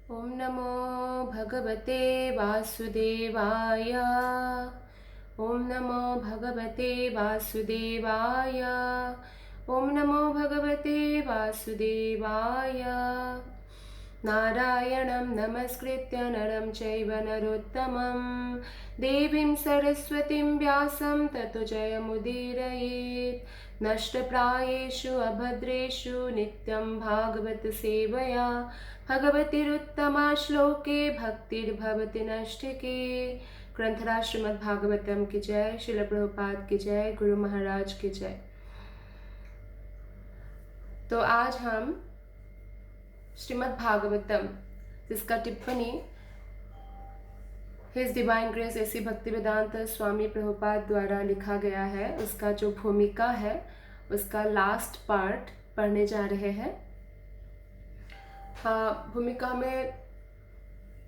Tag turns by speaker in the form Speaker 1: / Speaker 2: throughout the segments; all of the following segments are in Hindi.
Speaker 1: ॐ नमो भगवते वासुदेवाय। ॐ नमो भगवते वासुदेवाय। ॐ नमो भगवते वासुदेवाय। नारायणं नमस्कृत्य नरं चैव नरोत्तमं देवीं सरस्वतीं व्यासं ततो जयमुदीरयेत्। नष्टप्रायेषु अभद्रेषु नित्यं भागवत सेवया भगवतिरुत्तमा श्लोके भक्तिर्भवति नष्टिके। ग्रंथराज श्रीमद् भागवतम की जय। श्रील प्रभुपाद की जय। गुरु महाराज की जय। तो आज हम श्रीमद् भागवतम जिसका टिप्पणी हिज डिवाइन ग्रेस ऐसी भक्ति वेदांत स्वामी प्रभुपाद द्वारा लिखा गया है, उसका जो भूमिका है उसका लास्ट पार्ट पढ़ने जा रहे हैं। भूमिका में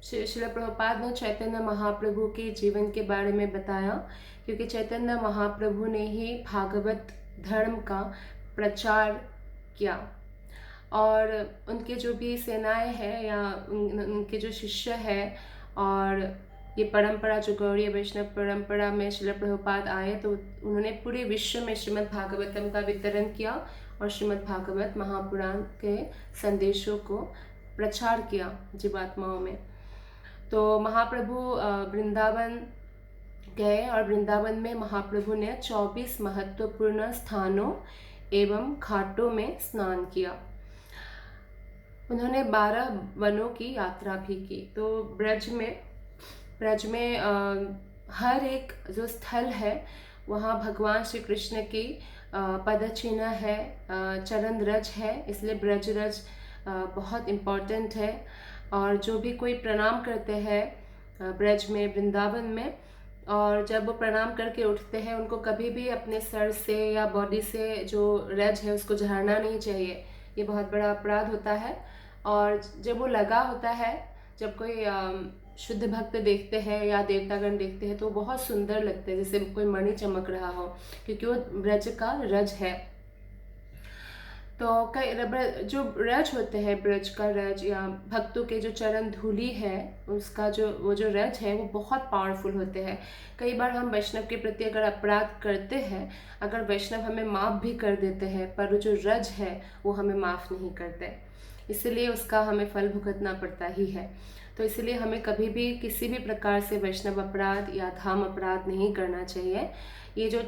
Speaker 1: श्रील प्रभुपाद ने चैतन्य महाप्रभु के जीवन के बारे में बताया, क्योंकि चैतन्य महाप्रभु ने ही भागवत धर्म का प्रचार किया और उनके जो भी सेनाएं हैं या उनके जो शिष्य हैं और ये परंपरा जो गौड़ीय वैष्णव परंपरा में श्रील प्रभुपाद आए तो उन्होंने पूरे विश्व में श्रीमद् भागवतम का वितरण किया और श्रीमद् भागवत महापुराण के संदेशों को प्रचार किया जीवात्माओं में। तो महाप्रभु वृंदावन गए और वृंदावन में महाप्रभु ने 24 महत्वपूर्ण स्थानों एवं घाटों में स्नान किया। उन्होंने 12 वनों की यात्रा भी की। तो ब्रज में हर एक जो स्थल है वहाँ भगवान श्री कृष्ण की पदचिन्ह है, चरण रज है, इसलिए ब्रज रज बहुत इम्पॉर्टेंट है। और जो भी कोई प्रणाम करते हैं ब्रज में वृंदावन में, और जब वो प्रणाम करके उठते हैं उनको कभी भी अपने सर से या बॉडी से जो रज है उसको झाड़ना नहीं चाहिए, ये बहुत बड़ा अपराध होता है। और जब वो लगा होता है, जब कोई शुद्ध भक्त देखते हैं या देवतागण देखते हैं तो बहुत सुंदर लगते हैं, जैसे कोई मणि चमक रहा हो, क्योंकि वो ब्रज का रज है। तो कई जो रज होते हैं, ब्रज का रज या भक्तों के जो चरण धूली है उसका वो जो रज है वो बहुत पावरफुल होते हैं। कई बार हम वैष्णव के प्रति अगर अपराध करते हैं, अगर वैष्णव हमें माफ़ भी कर देते हैं पर जो रज है वो हमें माफ़ नहीं करते, इसलिए उसका हमें फल भुगतना पड़ता ही है। तो इसलिए हमें कभी भी किसी भी प्रकार से वैष्णव अपराध या धाम अपराध नहीं करना चाहिए। ये जो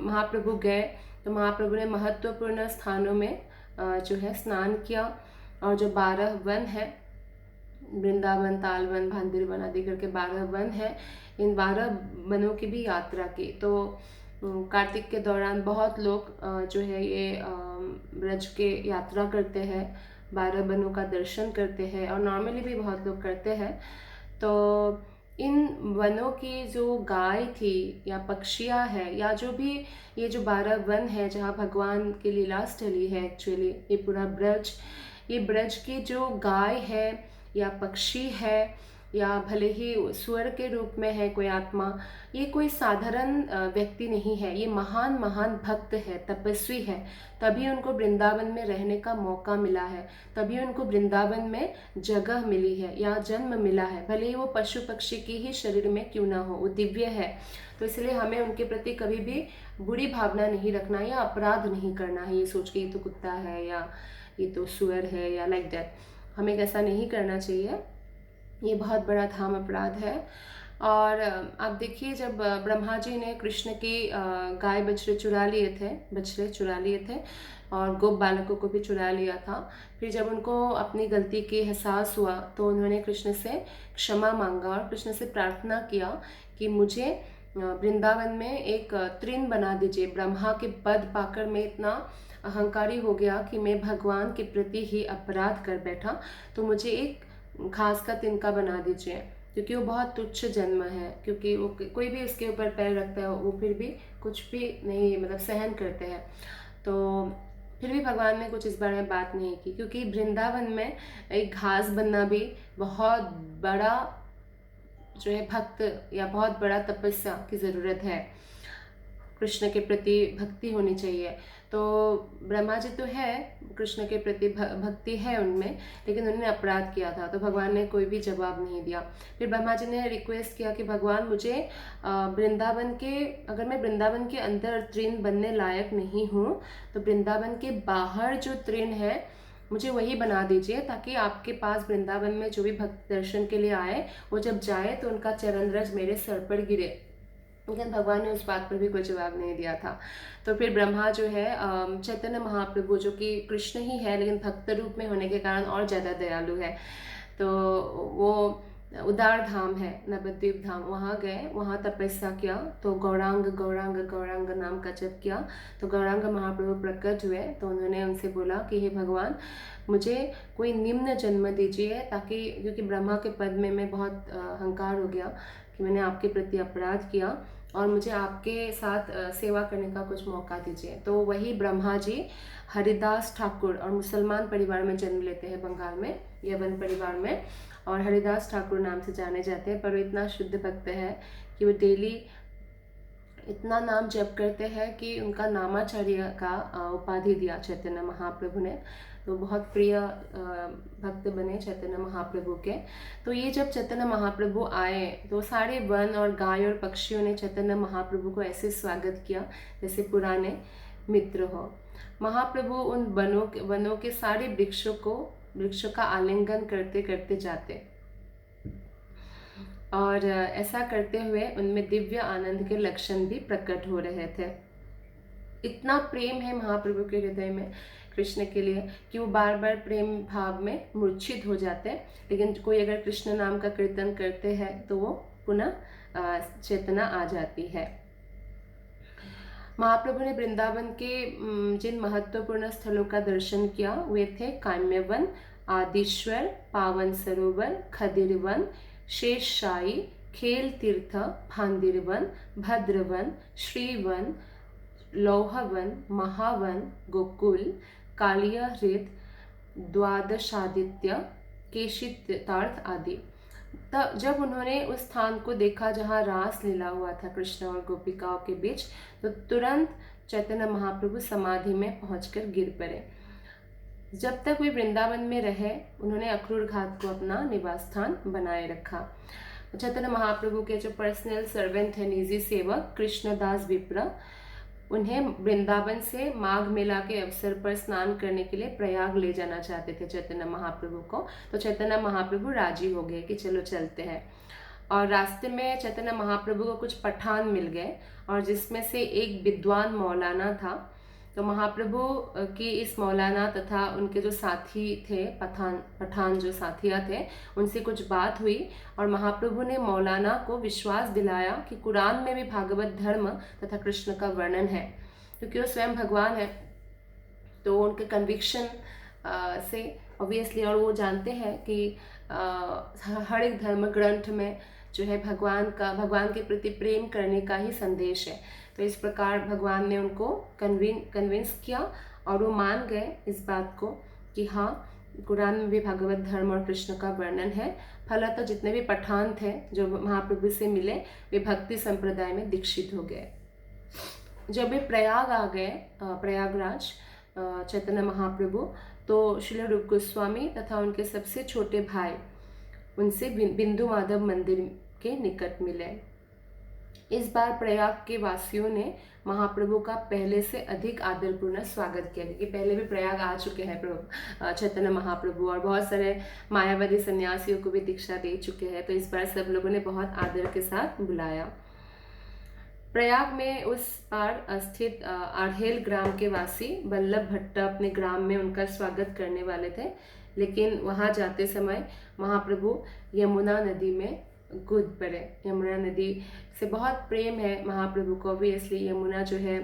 Speaker 1: महाप्रभु गए तो महाप्रभु ने महत्वपूर्ण स्थानों में जो है स्नान किया, और जो 12 वन है, वृंदावन, तालवन, भांदिर वन आदि करके 12 वन है, इन 12 वनों की भी यात्रा की। तो कार्तिक के दौरान बहुत लोग जो है ये ब्रज के यात्रा करते हैं, 12 वनों का दर्शन करते हैं, और नॉर्मली भी बहुत लोग करते हैं। तो इन वनों की जो गाय थी या पक्षियाँ है या जो भी ये जो 12 वन है जहाँ भगवान की लीला स्थली है, एक्चुअली ये पूरा ब्रज, ये ब्रज की जो गाय है या पक्षी है या भले ही स्वर के रूप में है कोई आत्मा, ये कोई साधारण व्यक्ति नहीं है, ये महान महान भक्त है, तपस्वी है। तभी उनको वृंदावन में रहने का मौका मिला है, तभी उनको वृंदावन में जगह मिली है या जन्म मिला है, भले ही वो पशु पक्षी की ही शरीर में क्यों ना हो, वो दिव्य है। तो इसलिए हमें उनके प्रति कभी भी बुरी भावना नहीं रखना या अपराध नहीं करना है, ये सोच के ये तो कुत्ता है या ये तो सुअर है या लाइक दैट, हमें ऐसा नहीं करना चाहिए। ये बहुत बड़ा धाम अपराध है। और आप देखिए, जब ब्रह्मा जी ने कृष्ण की गाय बछड़े चुरा लिए थे और गोप बालकों को भी चुरा लिया था, फिर जब उनको अपनी गलती की एहसास हुआ तो उन्होंने कृष्ण से क्षमा मांगा और कृष्ण से प्रार्थना किया कि मुझे वृंदावन में एक तृण बना दीजिए। ब्रह्मा के पद पाकर मैं इतना अहंकारी हो गया कि मैं भगवान के प्रति ही अपराध कर बैठा, तो मुझे एक घास का तिनका बना दीजिए, क्योंकि वो बहुत तुच्छ जन्म है, क्योंकि वो कोई भी उसके ऊपर पैर रखता है वो फिर भी कुछ भी नहीं मतलब सहन करते हैं। तो फिर भी भगवान ने कुछ इस बारे में बात नहीं की, क्योंकि वृंदावन में एक घास बनना भी बहुत बड़ा जो है भक्त या बहुत बड़ा तपस्या की ज़रूरत है। कृष्ण के प्रति भक्ति होनी चाहिए। तो ब्रह्मा जी तो है, कृष्ण के प्रति भक्ति है उनमें, लेकिन उन्होंने अपराध किया था, तो भगवान ने कोई भी जवाब नहीं दिया। फिर ब्रह्मा जी ने रिक्वेस्ट किया कि भगवान मुझे वृंदावन के, अगर मैं वृंदावन के अंदर तृण बनने लायक नहीं हूँ तो वृंदावन के बाहर जो तृण है मुझे वही बना दीजिए, ताकि आपके पास वृंदावन में जो भी भक्त दर्शन के लिए आए वो जब जाए तो उनका चरण रज मेरे सर पर गिरे। लेकिन भगवान ने उस बात पर भी कोई जवाब नहीं दिया था। तो फिर ब्रह्मा जो है चैतन्य महाप्रभु जो कि कृष्ण ही है लेकिन भक्त रूप में होने के कारण और ज़्यादा दयालु है, तो वो उदार धाम है नवद्वीप धाम, वहाँ गए, वहाँ तपस्या किया, तो गौरांग गौरांग गौरांग नाम का जप किया, तो गौरांग महाप्रभु प्रकट हुए। तो उन्होंने उनसे बोला कि हे भगवान मुझे कोई निम्न जन्म दीजिए, ताकि क्योंकि ब्रह्मा के पद में मैं बहुत अहंकार हो गया कि मैंने आपके प्रति अपराध किया, और मुझे आपके साथ सेवा करने का कुछ मौका दीजिए। तो वही ब्रह्मा जी हरिदास ठाकुर और मुसलमान परिवार में जन्म लेते हैं, बंगाल में यवन परिवार में, और हरिदास ठाकुर नाम से जाने जाते हैं। पर वो इतना शुद्ध भक्त है कि वो डेली इतना नाम जप करते हैं कि उनका नामाचार्य का उपाधि दिया चैतन्य महाप्रभु ने। तो बहुत प्रिय भक्त बने चैतन्य महाप्रभु के। तो ये जब चैतन्य महाप्रभु आए तो सारे वन और गाय और पक्षियों ने चैतन्य महाप्रभु को ऐसे स्वागत किया जैसे पुराने मित्र हो। महाप्रभु उन वनों के सारे वृक्षों का आलिंगन करते करते जाते, और ऐसा करते हुए उनमें दिव्य आनंद के लक्षण भी प्रकट हो रहे थे। इतना प्रेम है महाप्रभु के हृदय में कृष्ण के लिए कि वो बार बार प्रेम भाव में मूर्छित हो जाते हैं, लेकिन कोई अगर कृष्ण नाम का कीर्तन करते हैं तो वो पुनः चेतना आ जाती है। महाप्रभु ने वृंदावन के जिन महत्वपूर्ण स्थलों का दर्शन किया वे थे काम्यवन, आदिश्वर, पावन सरोवर, खदिरवन, शेषशाही, खेल तीर्थ, भांदिरवन, भद्रवन, श्रीवन, लौहवन, महावन, गोकुल, कालिया हृद, द्वादशादित्य, केशितार्थ आदि। तब जब उन्होंने उस स्थान को देखा जहाँ रास लीला हुआ था कृष्ण और गोपिकाओं के बीच, तो तुरंत चैतन्य महाप्रभु समाधि में पहुंचकर गिर पड़े। जब तक वे वृंदावन में रहे उन्होंने अक्रूर घाट को अपना निवास स्थान बनाए रखा। चैतन्य महाप्रभु के जो पर्सनल सर्वेंट है, निजी सेवक कृष्णदास विप्र, उन्हें वृंदावन से माघ मेला के अवसर पर स्नान करने के लिए प्रयाग ले जाना चाहते थे चैतन्य महाप्रभु को। तो चैतन्य महाप्रभु राजी हो गए कि चलो चलते हैं। और रास्ते में चैतन्य महाप्रभु को कुछ पठान मिल गए, और जिसमें से एक विद्वान मौलाना था। तो महाप्रभु की इस मौलाना तथा उनके जो साथी थे, पठान जो साथिया थे, उनसे कुछ बात हुई, और महाप्रभु ने मौलाना को विश्वास दिलाया कि कुरान में भी भागवत धर्म तथा कृष्ण का वर्णन है, क्योंकि वो स्वयं भगवान है। तो उनके कन्विक्शन से ऑब्वियसली, और वो जानते हैं कि हर एक धर्म ग्रंथ में जो है भगवान के प्रति प्रेम करने का ही संदेश है। तो इस प्रकार भगवान ने उनको कन्विंस किया, और वो मान गए इस बात को कि हाँ, कुरान में भी भागवत धर्म और कृष्ण का वर्णन है। फलतः जितने भी पठान थे जो महाप्रभु से मिले वे भक्ति संप्रदाय में दीक्षित हो गए। जब वे प्रयाग आ गए, प्रयागराज, चैतन्य महाप्रभु, तो श्रील रूप गोस्वामी तथा उनके सबसे छोटे भाई उनसे बिंदु माधव मंदिर के निकट मिले। इस बार प्रयाग के वासियों ने महाप्रभु का पहले से अधिक आदरपूर्ण स्वागत किया, क्योंकि पहले भी प्रयाग आ चुके हैं प्रभु चैतन्य महाप्रभु, और बहुत सारे मायावादी सन्यासियों को भी दीक्षा दे चुके हैं। तो इस बार सब लोगों ने बहुत आदर के साथ बुलाया। प्रयाग में उस पार स्थित आढ़ेल ग्राम के वासी वल्लभ भट्ट अपने ग्राम में उनका स्वागत करने वाले थे, लेकिन वहां जाते समय महाप्रभु यमुना नदी में कूद पड़े। यमुना नदी से बहुत प्रेम है महाप्रभु को भी, इसलिए यमुना जो है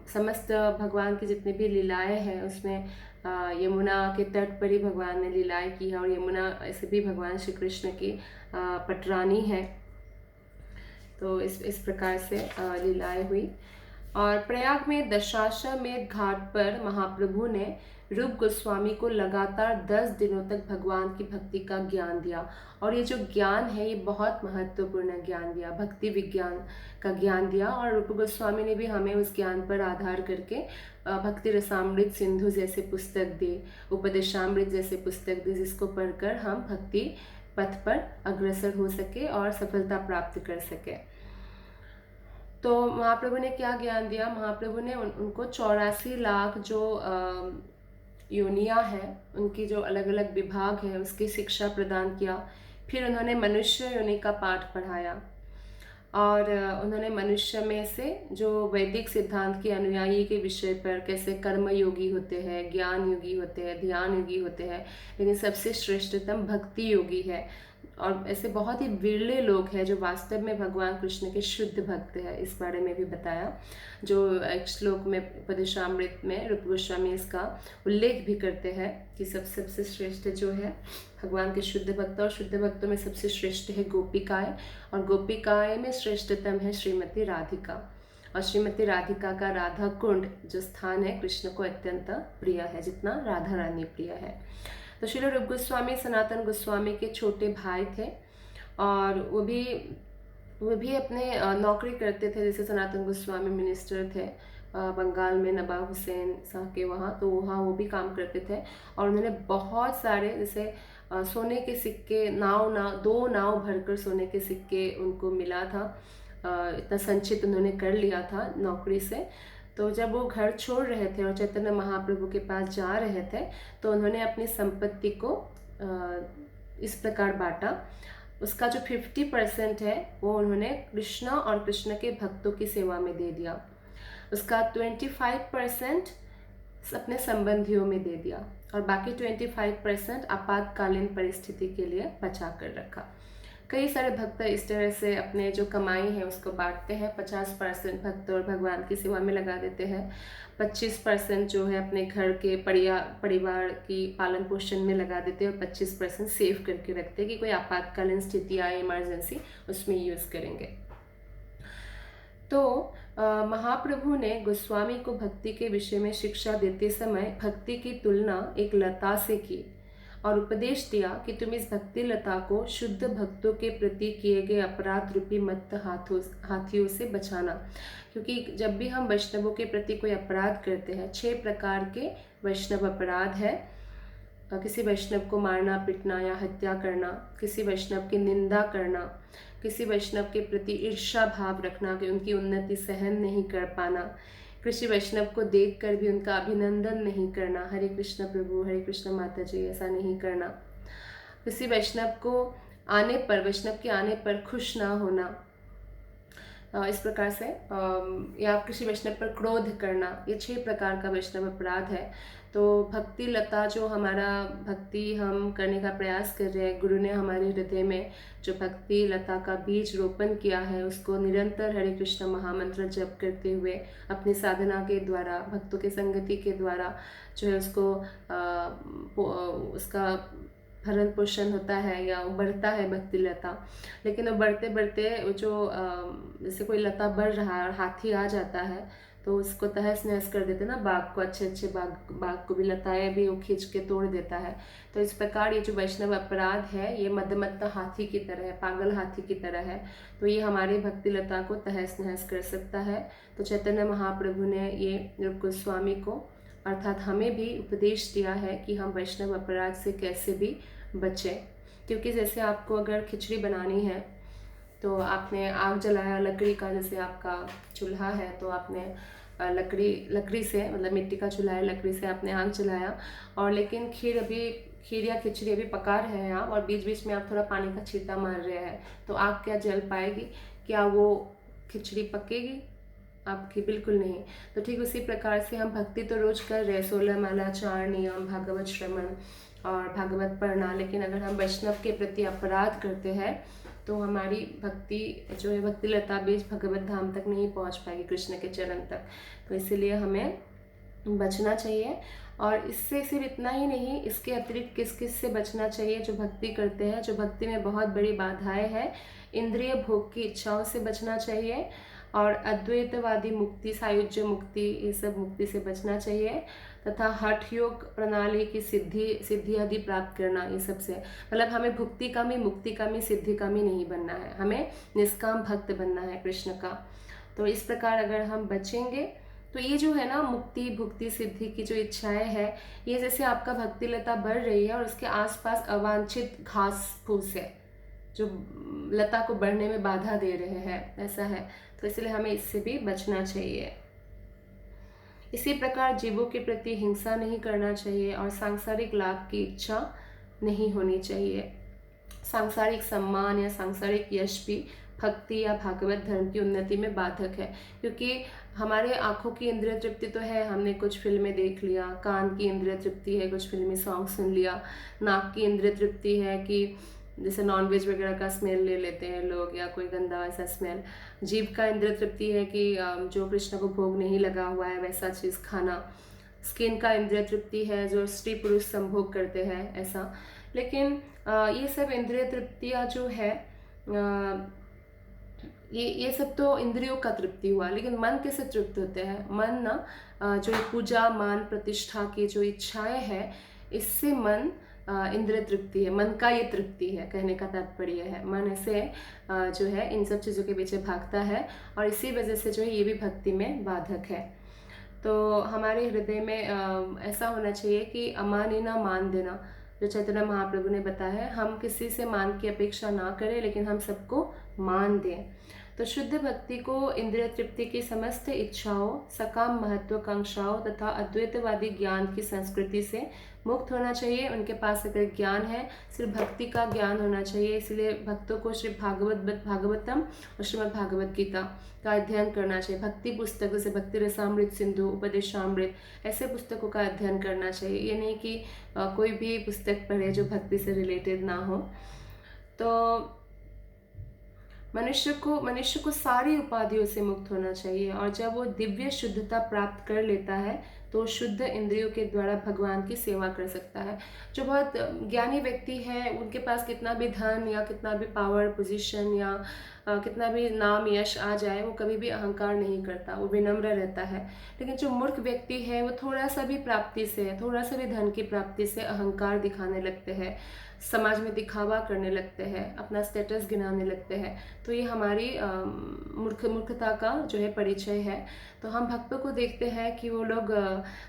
Speaker 1: समस्त भगवान की जितनी भी लीलाएं हैं उसमें यमुना के तट पर ही भगवान ने लीलाएं की है, और यमुना ऐसे भी भगवान श्री कृष्ण की पटरानी है। तो इस प्रकार से लीलाएं हुई। और प्रयाग में दशाश्वमेध घाट पर महाप्रभु ने रूप गोस्वामी को लगातार 10 दिनों तक भगवान की भक्ति का ज्ञान दिया। और ये जो ज्ञान है ये बहुत महत्वपूर्ण ज्ञान दिया, भक्ति विज्ञान का ज्ञान दिया। और रूप गोस्वामी ने भी हमें उस ज्ञान पर आधार करके भक्ति रसामृत सिंधु जैसे पुस्तक दी, उपदेशामृत जैसे पुस्तक दी, जिसको पढ़कर हम भक्ति पथ पर अग्रसर हो सके और सफलता प्राप्त कर सके। तो महाप्रभु ने क्या ज्ञान दिया? महाप्रभु ने उनको 84 लाख जो योनियाँ हैं, उनकी जो अलग अलग विभाग है उसकी शिक्षा प्रदान किया। फिर उन्होंने मनुष्य योनि का पाठ पढ़ाया और उन्होंने मनुष्य में से जो वैदिक सिद्धांत के अनुयायी के विषय पर कैसे कर्म योगी होते हैं, ज्ञान योगी होते हैं, ध्यान योगी होते हैं, लेकिन सबसे श्रेष्ठतम भक्ति योगी है। और ऐसे बहुत ही विरले लोग हैं जो वास्तव में भगवान कृष्ण के शुद्ध भक्त हैं, इस बारे में भी बताया। जो एक श्लोक में उपदेशामृत में रूप गोस्वामी इसका उल्लेख भी करते हैं कि सबसे श्रेष्ठ जो है भगवान के शुद्ध भक्त, और शुद्ध भक्तों में सबसे श्रेष्ठ है गोपिकाएं, और गोपिकाएं में श्रेष्ठतम है श्रीमती राधिका। और श्रीमती राधिका का राधा कुंड जो स्थान है कृष्ण को अत्यंत प्रिय है, जितना राधा रानी प्रिय है। तो श्री रूप गोस्वामी सनातन गोस्वामी के छोटे भाई थे, और वो भी अपने नौकरी करते थे। जैसे सनातन गोस्वामी मिनिस्टर थे बंगाल में नवाब हुसैन शाह के वहाँ, तो वहाँ वो भी काम करते थे। और उन्होंने बहुत सारे जैसे सोने के सिक्के, दो नाव भरकर सोने के सिक्के उनको मिला था। इतना संचित उन्होंने कर लिया था नौकरी से। तो जब वो घर छोड़ रहे थे और चैतन्य महाप्रभु के पास जा रहे थे, तो उन्होंने अपनी संपत्ति को इस प्रकार बांटा। उसका जो 50% है वो उन्होंने कृष्णा और कृष्ण के भक्तों की सेवा में दे दिया। उसका 25% अपने संबंधियों में दे दिया, और बाकी 25% आपातकालीन परिस्थिति के लिए बचा कर रखा। कई सारे भक्त इस तरह से अपने जो कमाई है उसको बांटते हैं। 50% भक्त और भगवान की सेवा में लगा देते हैं, 25% जो है अपने घर के परिवार की पालन पोषण में लगा देते हैं, और 25% सेव करके रखते हैं कि कोई आपातकालीन स्थिति आए, इमरजेंसी, उसमें यूज़ करेंगे। तो महाप्रभु ने गोस्वामी को भक्ति के विषय में शिक्षा देते समय भक्ति की तुलना एक लता से की और उपदेश दिया कि तुम इस भक्ति लता को शुद्ध भक्तों के प्रति किए गए अपराध रूपी मत्त हाथियों से बचाना। क्योंकि जब भी हम वैष्णवों के प्रति कोई अपराध करते हैं, 6 प्रकार के वैष्णव अपराध है। किसी वैष्णव को मारना, पीटना या हत्या करना, किसी वैष्णव की निंदा करना, किसी वैष्णव के प्रति ईर्ष्या भाव रखना कि उनकी उन्नति सहन नहीं कर पाना, किसी वैष्णव को देखकर भी उनका अभिनंदन नहीं करना, हरे कृष्ण प्रभु, हरे कृष्ण माता जी, ऐसा नहीं करना, किसी वैष्णव के आने पर खुश ना होना, इस प्रकार से, या किसी वैष्णव पर क्रोध करना, ये 6 प्रकार का वैष्णव अपराध है। तो भक्ति लता जो हमारा भक्ति हम करने का प्रयास कर रहे हैं, गुरु ने हमारे हृदय में जो भक्ति लता का बीज रोपण किया है, उसको निरंतर हरे कृष्ण महामंत्र जप करते हुए अपनी साधना के द्वारा, भक्तों के संगति के द्वारा जो है उसका भरण पोषण होता है या बढ़ता है भक्ति लता। लेकिन वो बढ़ते बढ़ते जो जैसे कोई लता बढ़ रहा है और हाथी आ जाता है तो उसको तहस नहस कर देते ना, बाग को, अच्छे बाग को भी, लताएं भी वो खींच के तोड़ देता है। तो इस प्रकार ये जो वैष्णव अपराध है ये मदमत्ता हाथी की तरह है, पागल हाथी की तरह है। तो ये हमारी भक्ति लता को तहस नहस कर सकता है। तो चैतन्य महाप्रभु ने ये रूप गोस्वामी को अर्थात हमें भी उपदेश दिया है कि हम वैष्णव अपराध से कैसे भी बचें। क्योंकि जैसे आपको अगर खिचड़ी बनानी है तो आपने आग जलाया, लकड़ी का, जैसे आपका चूल्हा है तो आपने लकड़ी से, मतलब मिट्टी का चूल्हा है, लकड़ी से आपने आग जलाया, और लेकिन खीर या खिचड़ी अभी पका रहे हैं आप, और बीच बीच में आप थोड़ा पानी का छींटा मार रहे हैं, तो आग क्या जल पाएगी? क्या वो खिचड़ी पकेगी? आपकी बिल्कुल नहीं। तो ठीक उसी प्रकार से हम भक्ति तो रोज कर रहे हैं, 16 माला, 4 नियम, भागवत श्रवण और भागवत पढ़ना, लेकिन अगर हम वैष्णव के प्रति अपराध करते हैं तो हमारी भक्ति जो है, भक्ति लता बीज भगवत धाम तक नहीं पहुंच पाएगी, कृष्ण के चरण तक। तो इसीलिए हमें बचना चाहिए। और इससे सिर्फ इतना ही नहीं, इसके अतिरिक्त किस किस से बचना चाहिए? जो भक्ति करते हैं, जो भक्ति में बहुत बड़ी बाधाएं हैं, इंद्रिय भोग की इच्छाओं से बचना चाहिए, और अद्वैतवादी मुक्ति, सायुज्य मुक्ति, ये सब मुक्ति से बचना चाहिए। तथा हठ योग प्रणाली की सिद्धि आदि प्राप्त करना, ये सबसे मतलब हमें भुक्तिकामी मुक्तिकामी सिद्धिकामी नहीं बनना है, हमें निष्काम भक्त बनना है कृष्ण का। तो इस प्रकार अगर हम बचेंगे तो ये जो है ना मुक्ति भुक्ति सिद्धि की जो इच्छाएं है, ये जैसे आपका भक्ति लता बढ़ रही है और उसके आसपास अवांछित घास फूस है जो लता को बढ़ने में बाधा दे रहे हैं, ऐसा है। तो इसलिए हमें इससे भी बचना चाहिए। इसी प्रकार जीवों के प्रति हिंसा नहीं करना चाहिए और सांसारिक लाभ की इच्छा नहीं होनी चाहिए। सांसारिक सम्मान या सांसारिक यश भी भक्ति या भागवत धर्म की उन्नति में बाधक है, क्योंकि हमारे आँखों की इंद्रिय तृप्ति तो है, हमने कुछ फिल्में देख लिया, कान की इंद्रिय तृप्ति है, कुछ फिल्मी सॉन्ग सुन लिया, नाक की इंद्रिय तृप्ति है कि जैसे नॉनवेज वगैरह का स्मेल ले लेते हैं लोग या कोई गंदा ऐसा स्मेल। जीभ का इंद्रिय तृप्ति है कि जो कृष्ण को भोग नहीं लगा हुआ है वैसा चीज़ खाना। स्किन का इंद्रिय तृप्ति है जो स्त्री पुरुष संभोग करते हैं, ऐसा। लेकिन ये सब इंद्रिय तृप्तियाँ जो है ये सब तो इंद्रियों का तृप्ति हुआ, लेकिन मन कैसे तृप्त होते हैं? मन ना जो पूजा मान प्रतिष्ठा की जो इच्छाएं हैं, इससे मन इंद्रिय तृप्ति है, मन का ये तृप्ति है, कहने का तात्पर्य है। मन ऐसे जो है इन सब चीज़ों के पीछे भागता है और इसी वजह से जो है ये भी भक्ति में बाधक है। तो हमारे हृदय में ऐसा होना चाहिए कि अमानी ना मान देना, जो चैतन्य महाप्रभु ने बताया है, हम किसी से मान की अपेक्षा ना करें लेकिन हम सबको मान दें। तो शुद्ध भक्ति को इंद्रिय तृप्ति की समस्त इच्छाओं, सकाम महत्वाकांक्षाओं तथा अद्वैतवादी ज्ञान की संस्कृति से मुक्त होना चाहिए। उनके पास अगर ज्ञान है, सिर्फ भक्ति का ज्ञान होना चाहिए। इसलिए भक्तों को श्री भागवतम और श्रीमद् भागवत गीता का अध्ययन करना चाहिए। भक्ति पुस्तक जैसे भक्ति रसामृत सिंधु, उपदेशामृत, ऐसे पुस्तकों का अध्ययन करना चाहिए। ये नहीं कि कोई भी पुस्तक पढ़े जो भक्ति से रिलेटेड ना हो। तो मनुष्य को सारी उपाधियों से मुक्त होना चाहिए और जब वो दिव्य शुद्धता प्राप्त कर लेता है तो शुद्ध इंद्रियों के द्वारा भगवान की सेवा कर सकता है। जो बहुत ज्ञानी व्यक्ति है, उनके पास कितना भी धन या कितना भी पावर पोजीशन या कितना भी नाम यश आ जाए, वो कभी भी अहंकार नहीं करता, वो विनम्र रहता है। लेकिन जो मूर्ख व्यक्ति है, वो थोड़ा सा भी प्राप्ति से, थोड़ा सा भी धन की प्राप्ति से अहंकार दिखाने लगते हैं, समाज में दिखावा करने लगते हैं, अपना स्टेटस गिनाने लगते हैं। तो ये हमारी मूर्खता का जो है परिचय है। तो हम भक्तों को देखते हैं कि वो लोग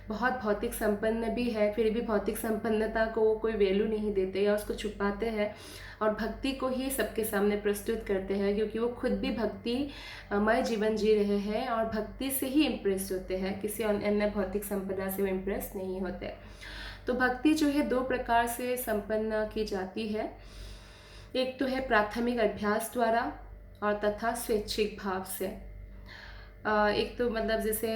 Speaker 1: बहुत भौतिक संपन्न भी है, फिर भी भौतिक संपन्नता को वो कोई वैल्यू नहीं देते या उसको छुपाते हैं और भक्ति को ही सबके सामने प्रस्तुत करते हैं, क्योंकि वो खुद भी भक्तिमय जीवन जी रहे हैं और भक्ति से ही इम्प्रेस होते हैं, किसी अन्य भौतिक संपदा से वो इम्प्रेस नहीं होते। तो भक्ति जो है दो प्रकार से संपन्न की जाती है। एक तो है प्राथमिक अभ्यास द्वारा और तथा स्वैच्छिक भाव से। एक तो मतलब जैसे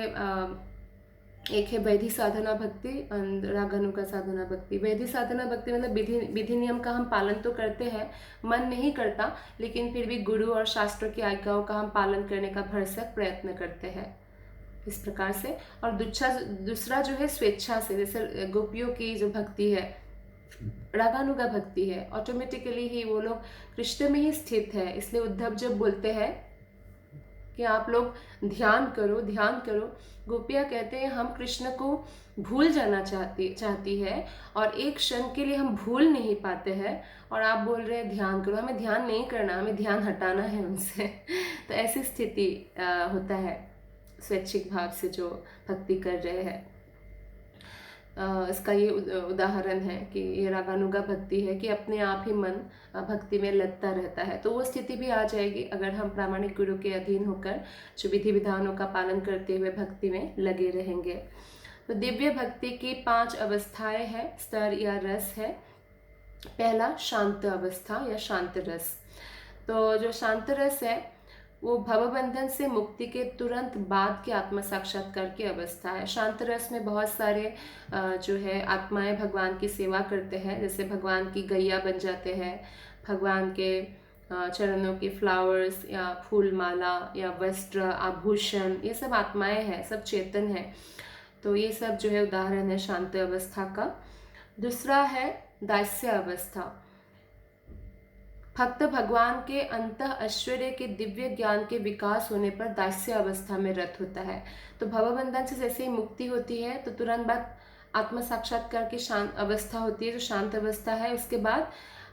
Speaker 1: एक है वैधि साधना भक्ति और रागानुगा साधना भक्ति। वैधि साधना भक्ति मतलब विधि नियम का हम पालन तो करते हैं, मन नहीं करता, लेकिन फिर भी गुरु और शास्त्रों की आज्ञाओं का हम पालन करने का भरसक प्रयत्न करते हैं, इस प्रकार से। और दूसरा जो है स्वेच्छा से, जैसे गोपियों की जो भक्ति है, रागानुगा भक्ति है, ऑटोमेटिकली ही वो लोग कृष्ण में ही स्थित है। इसलिए उद्धव जब बोलते हैं कि आप लोग ध्यान करो ध्यान करो, गोपियाँ कहते हैं हम कृष्ण को भूल जाना चाहती है और एक क्षण के लिए हम भूल नहीं पाते हैं, और आप बोल रहे हैं ध्यान करो। हमें ध्यान नहीं करना, हमें ध्यान हटाना है उनसे। तो ऐसी स्थिति होता है स्वैच्छिक भाव से जो भक्ति कर रहे हैं। इसका ये उदाहरण है कि ये रागानुगा भक्ति है कि अपने आप ही मन भक्ति में लगता रहता है। तो वो स्थिति भी आ जाएगी अगर हम प्रामाणिक गुरु के अधीन होकर जो विधि विधानों का पालन करते हुए भक्ति में लगे रहेंगे। तो दिव्य भक्ति की 5 अवस्थाएं हैं, स्तर या रस है। पहला शांत अवस्था या शांत रस। तो जो शांत रस है वो भवबंधन से मुक्ति के तुरंत बाद के आत्म साक्षात्कार की अवस्था है। शांत रस में बहुत सारे जो है आत्माएं भगवान की सेवा करते हैं, जैसे भगवान की गैया बन जाते हैं, भगवान के चरणों की फ्लावर्स या फूल माला या वस्त्र आभूषण, ये सब आत्माएं हैं, सब चेतन है। तो ये सब जो है उदाहरण है शांत अवस्था का। दूसरा है दास्य अवस्था। भक्त भगवान के अंत ऐश्वर्य के दिव्य ज्ञान के विकास होने पर दास्य अवस्था में रत होता है। तो भवबंधन से जैसे ही मुक्ति होती है तो तुरंत बाद आत्म साक्षात्कार की शांत अवस्था होती है, जो शांत अवस्था है। उसके बाद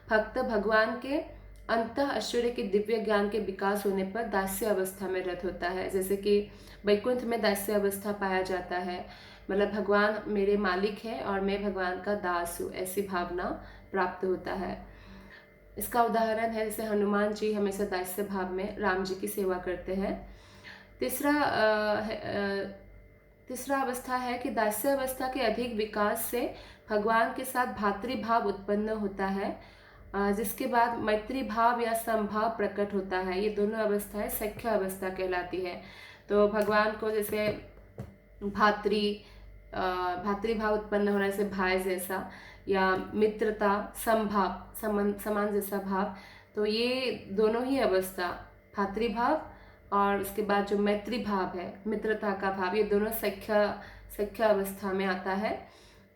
Speaker 1: भक्त भगवान के अंत ऐश्वर्य के दिव्य ज्ञान के विकास होने पर दास्य अवस्था में रत होता है। जैसे कि वैकुंठ में दास्य अवस्था पाया जाता है, मतलब भगवान मेरे मालिक है और मैं भगवान का दास हूँ, ऐसी भावना प्राप्त होता है। इसका उदाहरण है जैसे हनुमान जी हमेशा दास्य भाव में राम जी की सेवा करते हैं। तीसरा अवस्था है कि दास्य अवस्था के अधिक विकास से भगवान के साथ भातृभाव उत्पन्न होता है, जिसके बाद मैत्री भाव या समभाव प्रकट होता है। ये दोनों अवस्थाएं सख्य अवस्था कहलाती है। तो भगवान को जैसे भातृभाव उत्पन्न होना, जैसे भाई जैसा, या मित्रता, समभाव, समान जैसा भाव, तो ये दोनों ही अवस्था, भातृभाव और उसके बाद जो मैत्री भाव है, मित्रता का भाव, ये दोनों सख्य अवस्था में आता है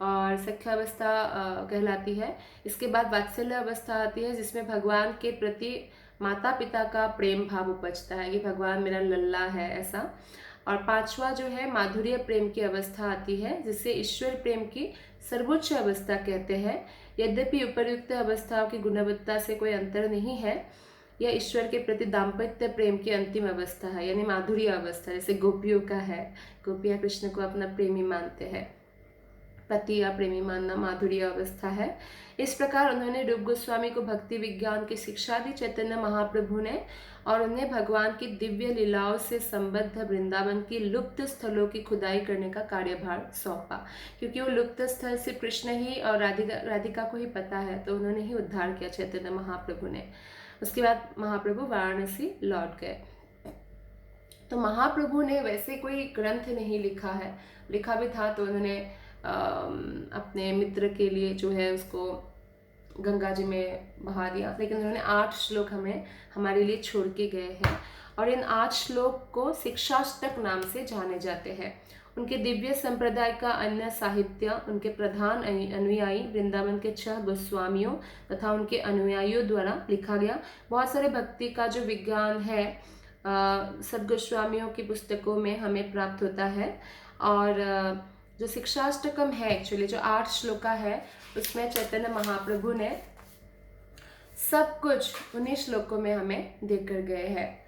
Speaker 1: और सख्य अवस्था कहलाती है। इसके बाद वात्सल्य अवस्था आती है, जिसमें भगवान के प्रति माता पिता का प्रेम भाव उपजता है कि भगवान मेरा लल्ला है, ऐसा। और पांचवा जो है माधुर्य प्रेम की अवस्था आती है, जिसे ईश्वर प्रेम की सर्वोच्च अवस्था कहते हैं। यद्यपि उपर्युक्त अवस्थाओं की गुणवत्ता से कोई अंतर नहीं है, यह ईश्वर के प्रति दाम्पत्य प्रेम की अंतिम अवस्था है, यानी माधुर्य अवस्था, जैसे गोपियों का है। गोपियाँ कृष्ण को अपना प्रेमी मानते हैं, पति या प्रेमी मानना माधुर्य अवस्था है। इस प्रकार उन्होंने रूप गोस्वामी को भक्ति विज्ञान की शिक्षा दी चैतन्य महाप्रभु ने, और उन्हें भगवान की दिव्य लीलाओं से संबद्ध वृंदावन की लुप्त स्थलों की खुदाई करने का कार्यभार सौंपा, क्योंकि वो लुप्त स्थल सिर्फ कृष्ण ही और राधिका को ही पता है, तो उन्होंने ही उद्धार किया चैतन्य महाप्रभु ने। उसके बाद महाप्रभु वाराणसी लौट गए। तो महाप्रभु ने वैसे कोई ग्रंथ नहीं लिखा है, लिखा भी था तो उन्होंने अपने मित्र के लिए जो है उसको गंगा जी में बहा दिया, लेकिन उन्होंने 8 श्लोक हमारे लिए छोड़ के गए हैं, और इन 8 श्लोक को शिक्षाष्टक नाम से जाने जाते हैं। उनके दिव्य संप्रदाय का अन्य साहित्य उनके प्रधान अनुयायी वृंदावन के 6 गोस्वामियों तथा उनके अनुयायियों द्वारा लिखा गया। बहुत सारे भक्ति का जो विज्ञान है सब गोस्वामियों की पुस्तकों में हमें प्राप्त होता है। और जो शिक्षाष्टकम है, एक्चुअली जो 8 श्लोका है, उसमें चैतन्य महाप्रभु ने सब कुछ उन्हीं श्लोकों में हमें देकर गए हैं।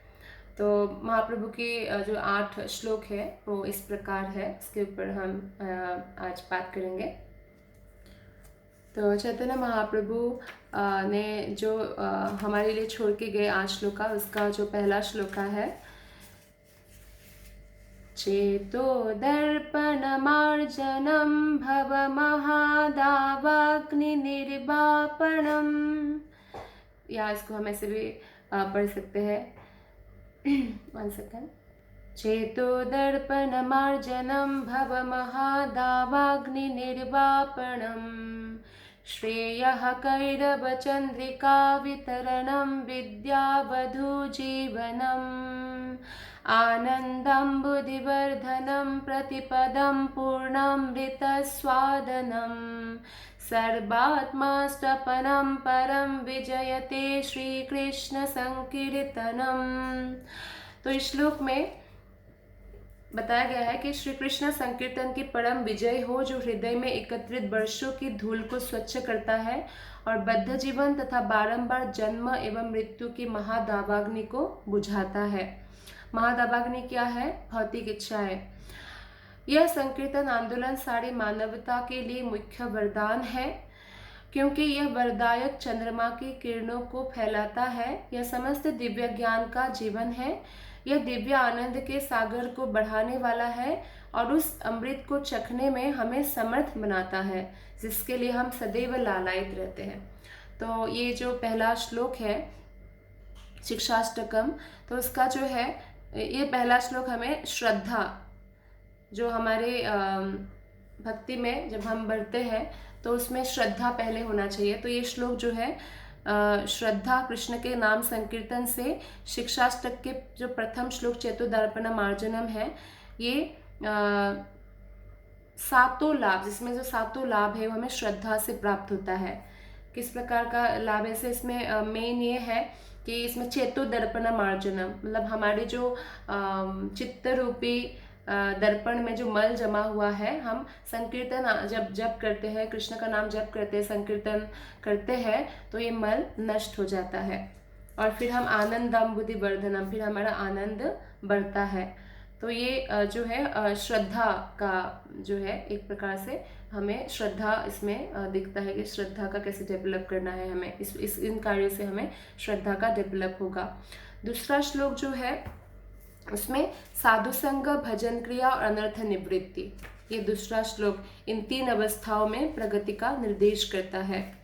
Speaker 1: तो महाप्रभु की जो 8 श्लोक है वो इस प्रकार है, इसके ऊपर हम आज बात करेंगे। तो चैतन्य महाप्रभु ने जो हमारे लिए छोड़ के गए 8 श्लोका, उसका जो पहला श्लोका है, चेतो दर्पणमार्जनं भव महादावाग्नि निर्वापणम, या इसको हम ऐसे भी पढ़ सकते हैं। 1 सेकंड। चेतो दर्पणमार्जनं भव महादावाग्नि निर्वापणम, श्रेयः कैरवचन्द्रिका वितरणं विद्यावधू जीवनम्, आनन्दं बुद्धिवर्धनं प्रतिपदं पूर्णामृतस्वादनं, सर्वात्मास्तपनं परं विजयते श्रीकृष्ण संकीर्तनम। तो इस श्लोक में बताया गया है कि श्री कृष्ण संकीर्तन की परम विजय हो, जो हृदय में एकत्रित वर्षों की धूल को स्वच्छ करता है और बद्ध जीवन तथा बारंबार जन्म एवं मृत्यु की महादावाग्नि को बुझाता है। महादावाग्नि क्या है? भौतिक इच्छाएं। यह संकीर्तन आंदोलन सारी मानवता के लिए मुख्य वरदान है, क्योंकि यह वरदायक चंद्रमा की किरणों को फैलाता है। यह समस्त दिव्य ज्ञान का जीवन है। यह दिव्य आनंद के सागर को बढ़ाने वाला है और उस अमृत को चखने में हमें समर्थ बनाता है, जिसके लिए हम सदैव लालायित रहते हैं। तो ये जो पहला श्लोक है शिक्षाष्टकम, तो उसका जो है ये पहला श्लोक हमें श्रद्धा, जो हमारे भक्ति में जब हम बढ़ते हैं तो उसमें श्रद्धा पहले होना चाहिए। तो ये श्लोक जो है श्रद्धा कृष्ण के नाम संकीर्तन से शिक्षाष्टक के जो प्रथम श्लोक चेतोदर्पण मार्जनम है, ये सातों लाभ, जिसमें जो सातों लाभ है वो हमें श्रद्धा से प्राप्त होता है। किस प्रकार का लाभ है? से इसमें मेन ये है कि इसमें चेतो दर्पण मार्जनम, मतलब हमारे जो चित्त रूपी दर्पण में जो मल जमा हुआ है, हम संकीर्तन जब जप करते हैं, कृष्ण का नाम जप करते हैं, संकीर्तन करते हैं, तो ये मल नष्ट हो जाता है और फिर हम आनंदम बुद्धि वर्धनम, फिर हमारा आनंद बढ़ता है। तो ये जो है श्रद्धा का जो है, एक प्रकार से हमें श्रद्धा इसमें दिखता है कि श्रद्धा का कैसे डेवलप करना है हमें, इन कार्यों से हमें श्रद्धा का डेवलप होगा। दूसरा श्लोक जो है उसमें साधु संग, भजन क्रिया और अनर्थ निवृत्ति, ये दूसरा श्लोक इन 3 अवस्थाओं में प्रगति का निर्देश करता है।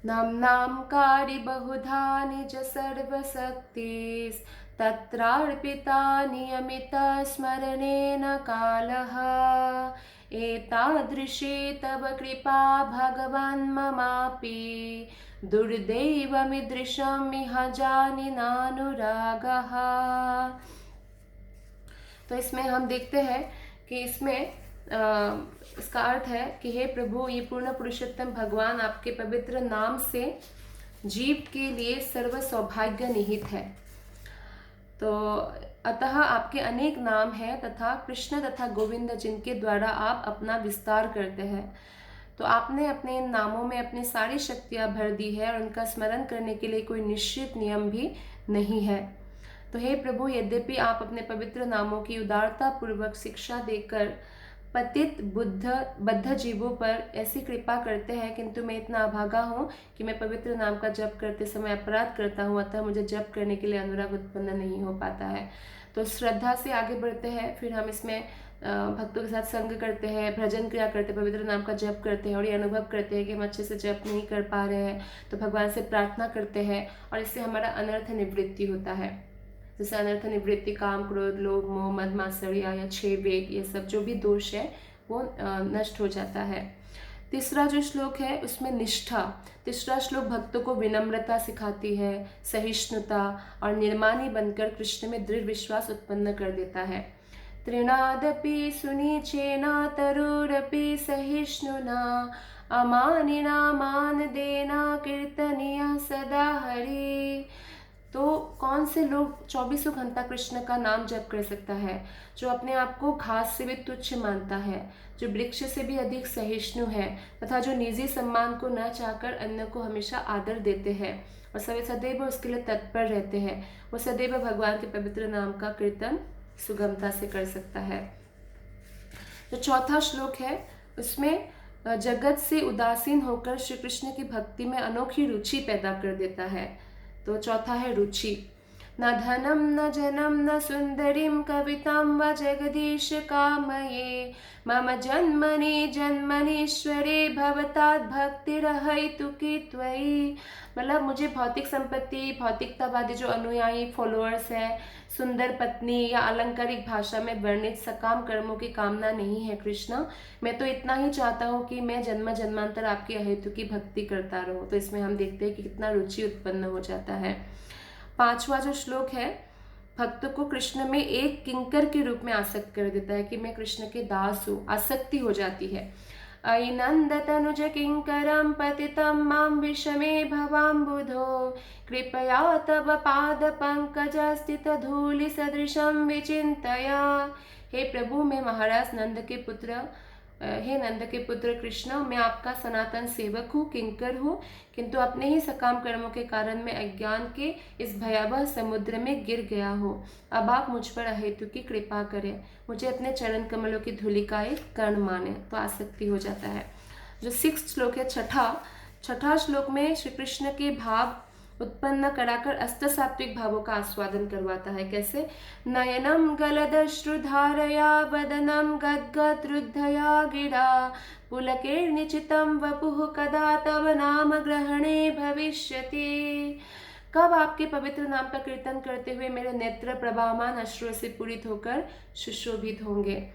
Speaker 1: नाम्नांकारि बहुधा निज सर्वशक्तिस् तत्रार्पिता नियमित स्मरणेन कालः एतादृशी तव कृपा भगवान् ममापि दुर्दैवमिदृशम् इह जानिनानुरागः। तो इसमें हम देखते हैं कि इसमें इसका अर्थ है कि हे प्रभु, ये पूर्ण पुरुषोत्तम भगवान आपके पवित्र नाम से जीव के लिए सर्व सौभाग्य निहित है। तो अतः आपके अनेक नाम हैं तथा कृष्ण तथा गोविंद जिनके द्वारा आप अपना विस्तार करते हैं। तो आपने अपने इन नामों में अपनी सारी शक्तियाँ भर दी है और उनका स्मरण करने के लिए कोई निश्चित नियम भी नहीं है। तो हे प्रभु, यद्यपि आप अपने पवित्र नामों की उदारता पूर्वक शिक्षा देकर पतित बद्ध जीवों पर ऐसी कृपा करते हैं, किंतु मैं इतना अभागा हूँ कि मैं पवित्र नाम का जप करते समय अपराध करता हूँ, अतः मुझे जप करने के लिए अनुराग उत्पन्न नहीं हो पाता है। तो श्रद्धा से आगे बढ़ते हैं, फिर हम इसमें भक्तों के साथ संग करते हैं, भजन क्रिया करते हैं, पवित्र नाम का जप करते हैं और ये अनुभव करते हैं कि हम अच्छे से जप नहीं कर पा रहे हैं, तो भगवान से प्रार्थना करते हैं और इससे हमारा अनर्थ निवृत्ति होता है। जैसे अनर्थ निवृत्ति, काम, क्रोध, लोभ, मोह, मद, मात्सर्य या 6 वेग, ये सब जो भी दोष है वो नष्ट हो जाता है। तीसरा जो श्लोक है उसमें निष्ठा, तीसरा श्लोक भक्तों को विनम्रता सिखाती है, सहिष्णुता और निर्माणी बनकर कृष्ण में दृढ़ विश्वास उत्पन्न कर देता है। तृणादपि सुनीचेना तरुरपि सहिष्णुना अमानिना मान देना कीर्तनीय सदा हरि। तो कौन से लोग 24 घंटा कृष्ण का नाम जप कर सकता है? जो अपने आप को घास से भी तुच्छ मानता है, जो वृक्ष से भी अधिक सहिष्णु है तथा जो निजी सम्मान को न चाहकर अन्य को हमेशा आदर देते हैं और सदैव उसके लिए तत्पर रहते हैं, वो सदैव भगवान के पवित्र नाम का कीर्तन सुगमता से कर सकता है। जो चौथा श्लोक है उसमें जगत से उदासीन होकर श्री कृष्ण की भक्ति में अनोखी रुचि पैदा कर देता है। तो चौथा है रुचि। न धनम न जनम न सुंदरीम कविताम व जगदीश कामये मम जन्मनि जन्मनीश्वरे भवतात् भक्तिरहैतुकी त्वयि। मतलब मुझे भौतिक संपत्ति, भौतिकतावादी जो अनुयायी फॉलोअर्स हैं, सुंदर पत्नी या अलंकारिक भाषा में वर्णित सकाम कर्मों की कामना नहीं है कृष्ण। मैं तो इतना ही चाहता हूँ कि मैं जन्म जन्मांतर आपकी अहेतु की भक्ति करता रहूँ। तो इसमें हम देखते हैं कि कितना रुचि उत्पन्न हो जाता है। 5वां जो श्लोक है भक्त को कृष्ण में एक किंकर के रूप में आसक्त कर देता है कि मैं कृष्ण के दास हूँ, आसक्ति हो जाती है। अयि नंद तनुज किंकरम पतितम माम विषमे भवाम्बुधो कृपया तव पाद पंकज स्थित धूलि सदृशम विचिंतया। हे प्रभु, मैं महाराज नंद के पुत्र, हे नंद के पुत्र कृष्ण, मैं आपका सनातन सेवक हूँ, किंकर हूँ, किंतु अपने ही सकाम कर्मों के कारण मैं अज्ञान के इस भयावह समुद्र में गिर गया हूँ। अब आप मुझ पर अहेतु की कृपा करें, मुझे अपने चरण कमलों की धूलि का एक कण माने। तो आसक्ति हो जाता है। जो 6th श्लोक है, छठा श्लोक में श्री कृष्ण के भाव उत्पन्न कराकर अष्ट सात्विक भावों का आस्वादन करवाता है। कैसे? नयनम गलदश्रुधारया वदनम गद्गद रुद्धया गिरा पुलकेर्निचितम वपुः कदा तव नाम ग्रहणे भविष्यति। कब आपके पवित्र नाम का कीर्तन करते हुए मेरे नेत्र प्रभामान अश्रुओं से पूरित होकर सुशोभित होंगे?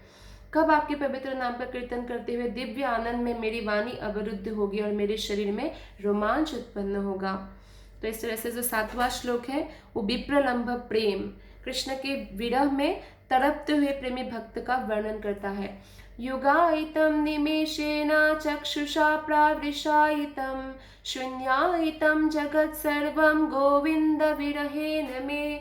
Speaker 1: कब आपके पवित्र नाम का कीर्तन करते हुए दिव्य आनंद में मेरी वाणी अवरुद्ध होगी और मेरे शरीर में रोमांच उत्पन्न होगा? तो इस तरह से जो 7वां श्लोक है वो विप्रलंभ प्रेम, कृष्ण के विरह में तड़पते हुए प्रेमी भक्त का वर्णन करता है। युगायितम निमेषेण चक्षुषा प्रावृषायितम शून्यायितम जगत सर्वम गोविंद विरहेन मे।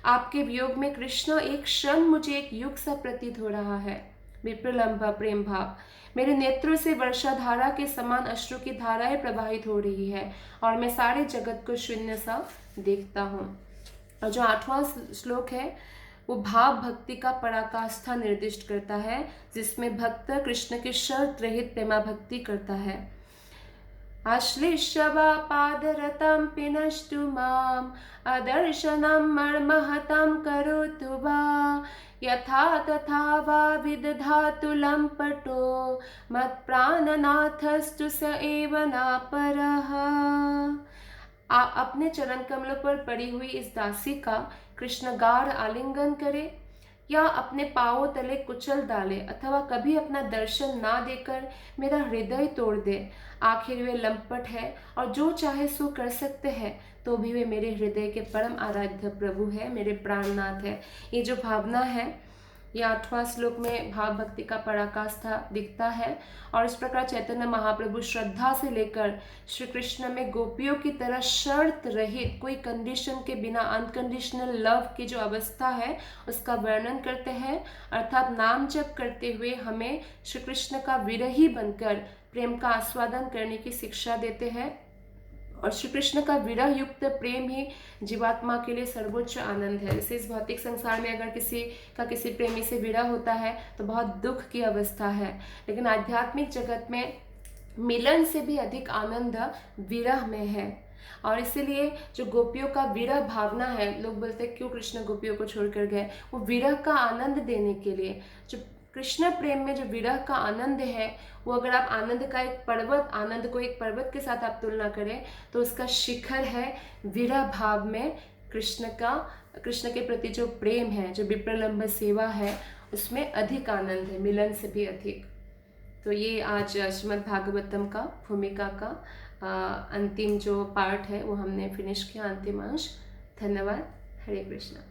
Speaker 1: आपके वियोग में कृष्ण एक क्षण मुझे एक युग सा प्रतीत हो रहा है। विप्रलंब प्रेम भाव, मेरे नेत्रों से वर्षाधारा के समान अश्रु की धाराएं प्रवाहित हो रही है और मैं सारे जगत को शून्य सा देखता हूँ। और जो 8वां श्लोक है वो भाव भक्ति का पराकाष्ठा निर्दिष्ट करता है, जिसमें भक्त कृष्ण के शर्त रहित प्रेमा भक्ति करता है। आश्लिष्य वा पादरतं पिनष्टु माम् अदर्शनं मर्महतं करोतु वा यथा तथा वा विदधातु लम्पटो मत्प्राणनाथस्तु स एव नापरः। अपने चरण कमलों पर पड़ी हुई इस दासी का कृष्ण गाढ़ आलिंगन करे या अपने पांवों तले कुचल डाले अथवा कभी अपना दर्शन ना देकर मेरा हृदय तोड़ दे, आखिर वे लंपट है और जो चाहे सो कर सकते हैं, तो भी वे मेरे हृदय के परम आराध्य प्रभु है, मेरे प्राणनाथ है। ये जो भावना है ये 8वां श्लोक में भाव भक्ति का पराकाष्ठा दिखता है। और इस प्रकार चैतन्य महाप्रभु श्रद्धा से लेकर श्री कृष्ण में गोपियों की तरह शर्त रहित कोई कंडीशन के बिना अनकंडीशनल लव की जो अवस्था है उसका वर्णन करते हैं, अर्थात नाम जप करते हुए हमें श्री कृष्ण का विरही बनकर प्रेम का आस्वादन करने की शिक्षा देते हैं। और श्री कृष्ण का विरह युक्त प्रेम ही जीवात्मा के लिए सर्वोच्च आनंद है। जैसे इस भौतिक संसार में अगर किसी प्रेमी से विरह होता है तो बहुत दुख की अवस्था है, लेकिन आध्यात्मिक जगत में मिलन से भी अधिक आनंद विरह में है। और इसीलिए जो गोपियों का विरह भावना है, लोग बोलते हैं क्यों कृष्ण गोपियों को छोड़कर गए, वो विरह का आनंद देने के लिए। जो कृष्ण प्रेम में जो विरह का आनंद है वो अगर आप आनंद को एक पर्वत के साथ आप तुलना करें तो उसका शिखर है विरह भाव में कृष्ण के प्रति जो प्रेम है, जो विप्रलंब सेवा है, उसमें अधिक आनंद है, मिलन से भी अधिक। तो ये आज श्रीमद् भागवतम का भूमिका का अंतिम जो पार्ट है वो हमने फिनिश किया, अंतिम अंश। धन्यवाद। हरे कृष्णा।